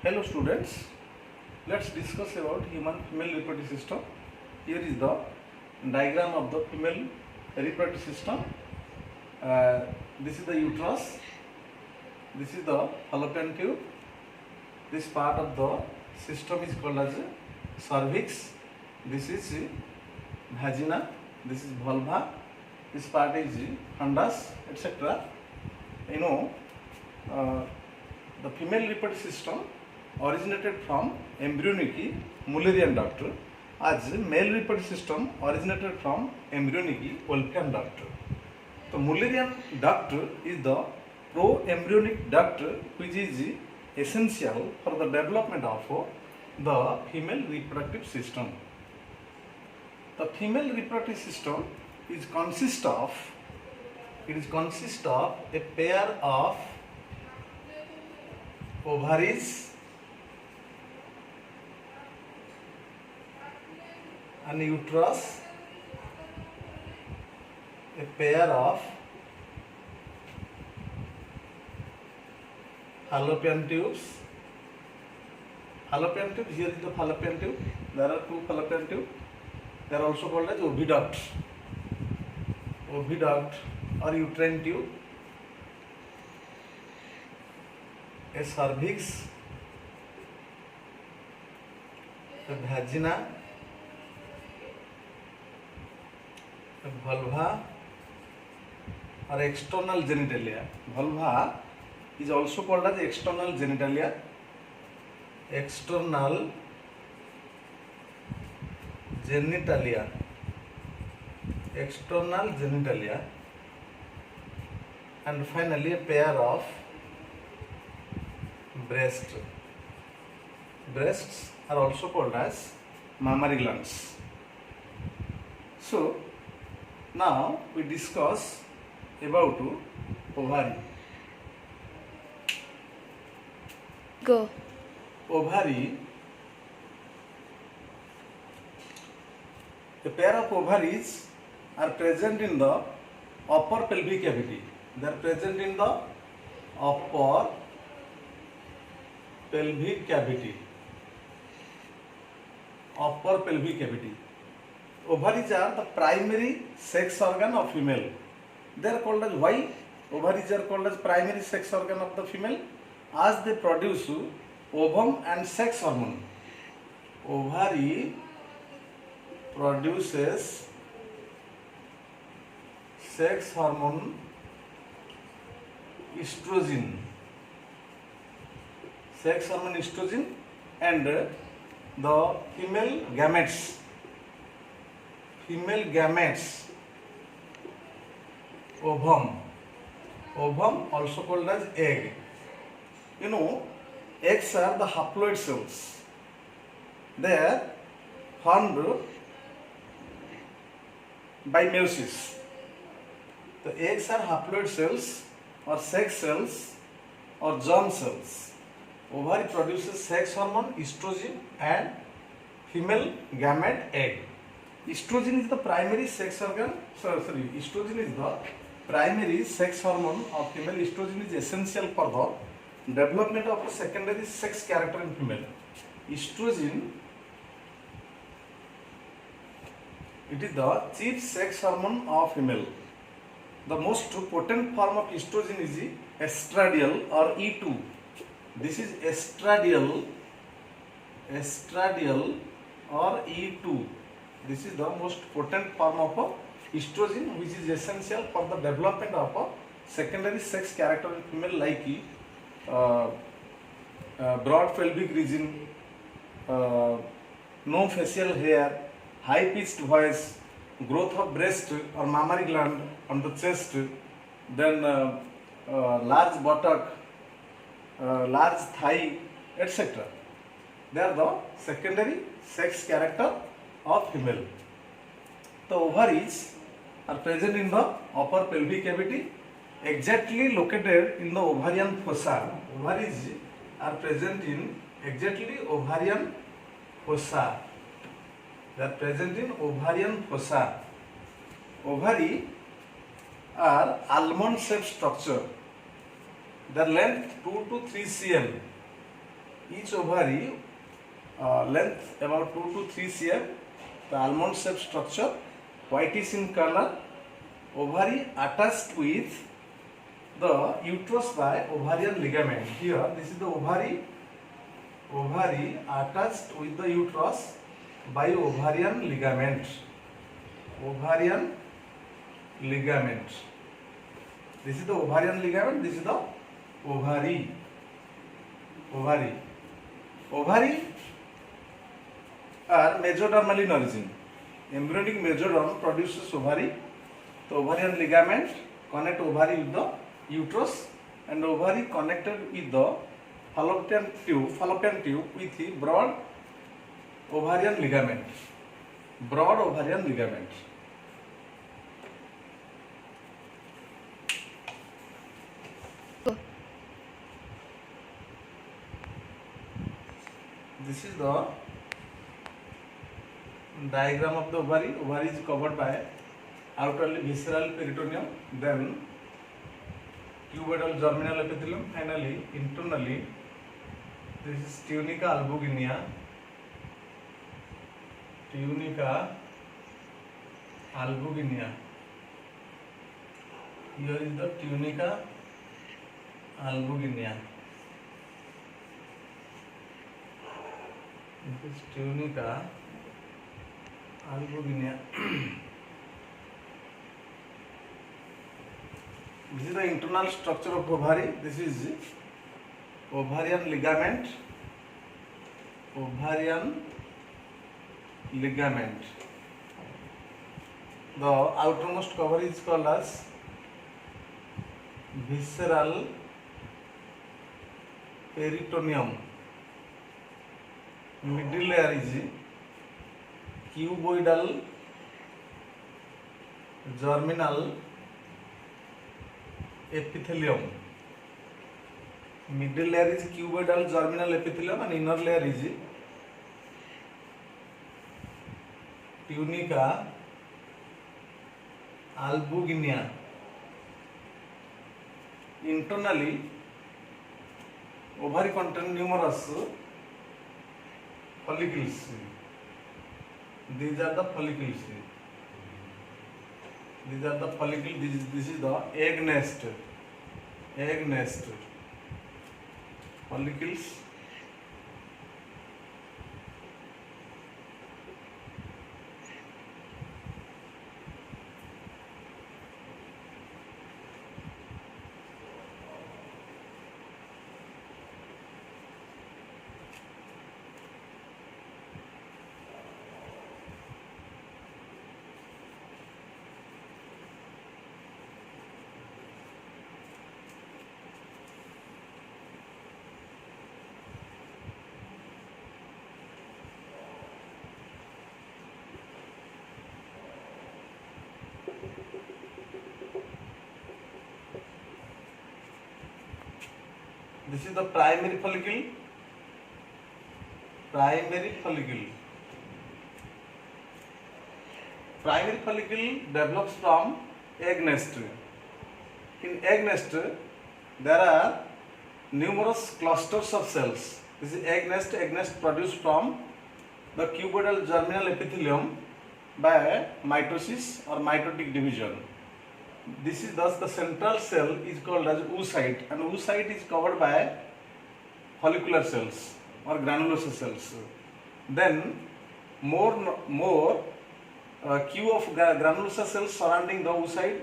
Hello students, let's discuss about human female reproductive system. Here is the diagram of the female reproductive system. This is the uterus, this is the fallopian tube, this part of the system is called as cervix, this is vagina, this is vulva, this part is fundus, etc. You know, the female reproductive system originated from embryonic Mullerian duct, as male reproductive system originated from embryonic Wolffian duct. The Mullerian duct is the pro-embryonic duct which is essential for the development of the female reproductive system. The female reproductive system consists of a pair of ovaries and uterus, a pair of fallopian tubes. Fallopian tube, here is the fallopian tube. There are two fallopian tubes. They are also called as oviduct. Oviduct or uterine tube. A cervix, a vagina, a vulva or external genitalia. Vulva is also called as external genitalia. External genitalia. External genitalia. And finally a pair of breasts. Breasts are also called as mammary glands. So now we discuss about ovary. Go. Ovary. A pair of ovaries are present in the upper pelvic cavity. They are present in the upper pelvic cavity. Upper pelvic cavity. Ovaries are the primary sex organ of female. They are called as why? Ovaries are called as primary sex organ of the female, as they produce ovum and sex hormone. Ovary produces sex hormone estrogen. Sex hormone estrogen, and the female gametes. Female gametes, ovum. Ovum also called as egg. You know, eggs are the haploid cells. They are formed by meiosis. The eggs are haploid cells or sex cells or germ cells. Ovary produces sex hormone estrogen and female gamete egg. Estrogen is the primary sex organ. Estrogen is the primary sex hormone of female. Estrogen is essential for the development of a secondary sex character in female. Estrogen, it is the chief sex hormone of female. The most potent form of estrogen is estradiol or E2. This is estradiol or E2. This is the most potent form of estrogen, which is essential for the development of a secondary sex character in female, like broad pelvic region, no facial hair, high pitched voice, growth of breast or mammary gland on the chest, then large buttock, large thigh, etc. They are the secondary sex character of female. The ovaries are present in the upper pelvic cavity, exactly located in the ovarian fossa. Ovaries are present in exactly ovarian fossa. They are present in ovarian fossa. Ovary are almond shaped structure. Their length 2 to 3 cm each ovary length about 2 to 3 cm, the almond shaped structure, whitish in color, ovary attached with the uterus by ovarian ligament. Here this is the ovary attached with the uterus by ovarian ligament. This is the ovarian ligament, this is the ovary. Ovary are mesodermal in origin. Embryonic mesoderm produces ovary. The ovarian ligament connect ovary with the uterus, and ovary connected with the fallopian tube with the broad ovarian ligament. Go. This is the diagram of the ovary. Ovary is covered by outerly visceral peritoneum, then cuboidal germinal epithelium, finally internally this is tunica albuginea. Here is the tunica albuginea. This is tunica albuginea. This is the internal structure of ovary. This is ovarian ligament. The outermost cover is called as visceral peritoneum. Middle layer is cuboidal germinal epithelium. Middle layer is cuboidal germinal epithelium, and inner layer is tunica albuginea. Internally, ovary contain numerous follicles. These are the follicles. This is the egg nest. Follicles. This is the primary follicle. Primary follicle develops from egg nest. In egg nest, there are numerous clusters of cells. This is egg nest produced from the cuboidal germinal epithelium by mitosis or mitotic division. This is thus the central cell is called as oocyte, and oocyte is covered by follicular cells or granulosa cells. Then more queue of granulosa cells surrounding the oocyte.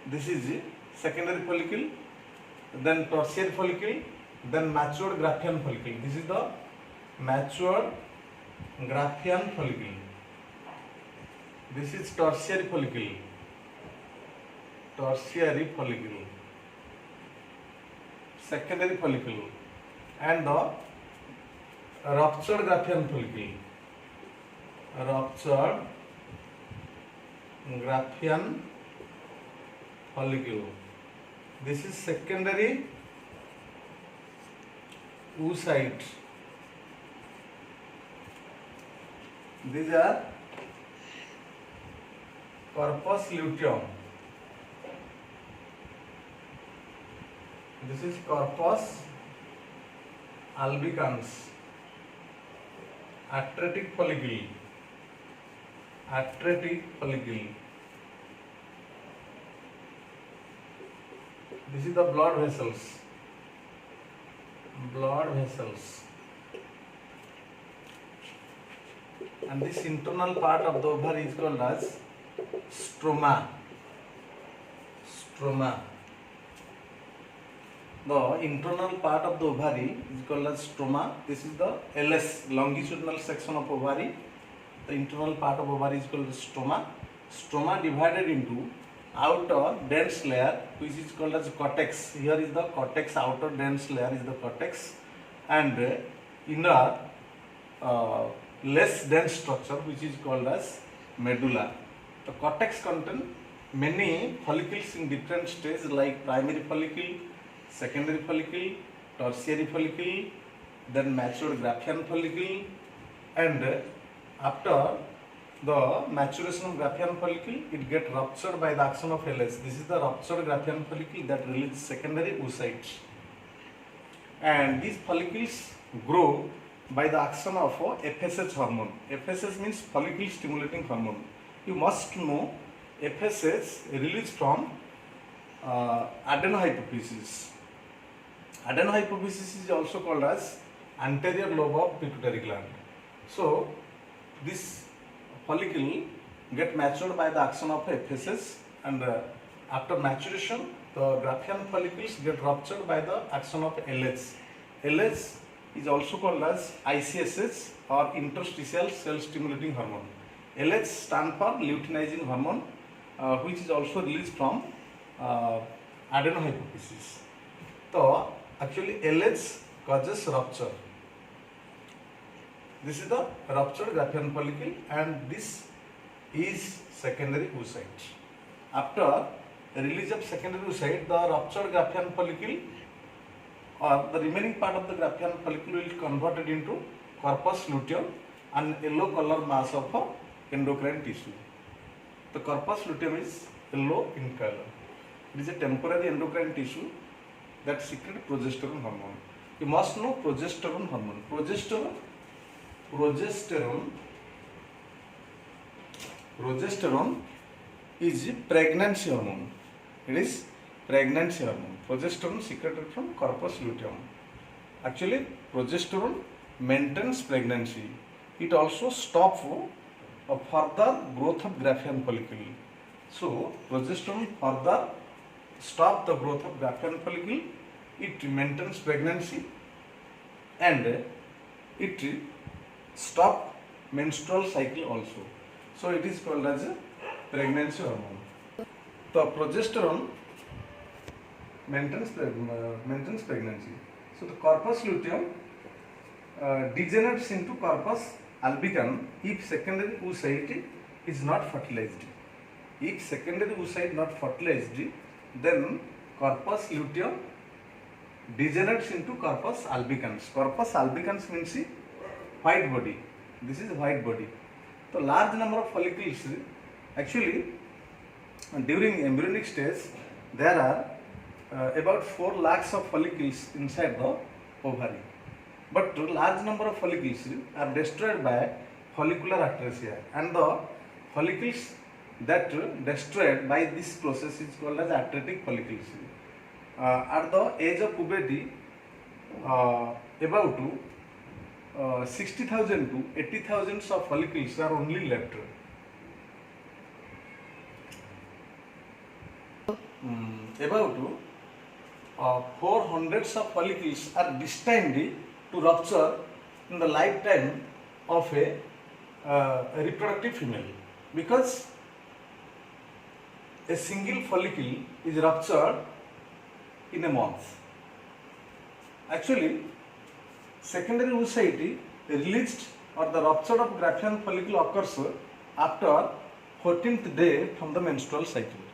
This is secondary follicle, then tertiary follicle, then matured Graafian follicle. This is the matured Graafian follicle. This is tertiary follicle. Secondary follicle, and the ruptured Graafian follicle. This is secondary oocyte. These are corpus luteum. This is corpus albicans, atretic follicle, atretic follicle. This is the blood vessels, blood vessels, and this internal part of the ovary is called as stroma. Stroma. The internal part of the ovary is called as stroma. This is the LS, longitudinal section of ovary. The internal part of ovary is called as stroma. Stroma divided into outer dense layer, which is called as cortex. Here is the cortex, outer dense layer is the cortex, and inner less dense structure, which is called as medulla. The cortex contains many follicles in different stages like primary follicle, secondary follicle, tertiary follicle, then matured Graafian follicle, and after the maturation of Graafian follicle, it gets ruptured by the action of LS. This is the ruptured Graafian follicle that releases secondary oocytes, and these follicles grow by the action of FSH hormone. FSH means follicle stimulating hormone. You must know FSH released from adenohypophysis. Adenohypophysis is also called as anterior lobe of pituitary gland. So this follicle get matured by the action of FSH, and after maturation the Graafian follicles get ruptured by the action of LH. LH is also called as ICSH or interstitial cell stimulating hormone. LH stand for luteinizing hormone, which is also released from adenohypophysis. So actually LH causes rupture. This is the ruptured Graafian follicle, and this is secondary oocyte. After the release of secondary oocyte, the ruptured Graafian follicle or the remaining part of the Graafian follicle will be converted into corpus luteum, and yellow color mass of endocrine tissue. The corpus luteum is yellow in color. It is a temporary endocrine tissue that secretes progesterone hormone. You must know progesterone hormone. Progesterone is pregnancy hormone. It is pregnancy hormone. Progesterone secreted from corpus luteum. Actually, progesterone maintains pregnancy. It also stops further growth of Graafian follicle. So, progesterone further stops the growth of Graafian follicle. It maintains pregnancy, and it stops menstrual cycle also. So, it is called as a pregnancy hormone. The progesterone maintains pregnancy. So the corpus luteum degenerates into corpus albicans if secondary oocyte is not fertilized. If secondary oocyte not fertilized, then corpus luteum degenerates into corpus albicans. Corpus albicans means white body. This is white body. So large number of follicles. Actually, during embryonic stage, there are about 4 lakhs of follicles inside the ovary. But large number of follicles are destroyed by follicular atresia, and the follicles that destroyed by this process is called as atretic follicles. At the age of puberty, about 60,000 to 80,000 of follicles are only left. About 400 of follicles are destined to rupture in the lifetime of a reproductive female, because a single follicle is ruptured in a month. Actually, secondary oocyte released or the rupture of Graafian follicle occurs after 14th day from the menstrual cycle.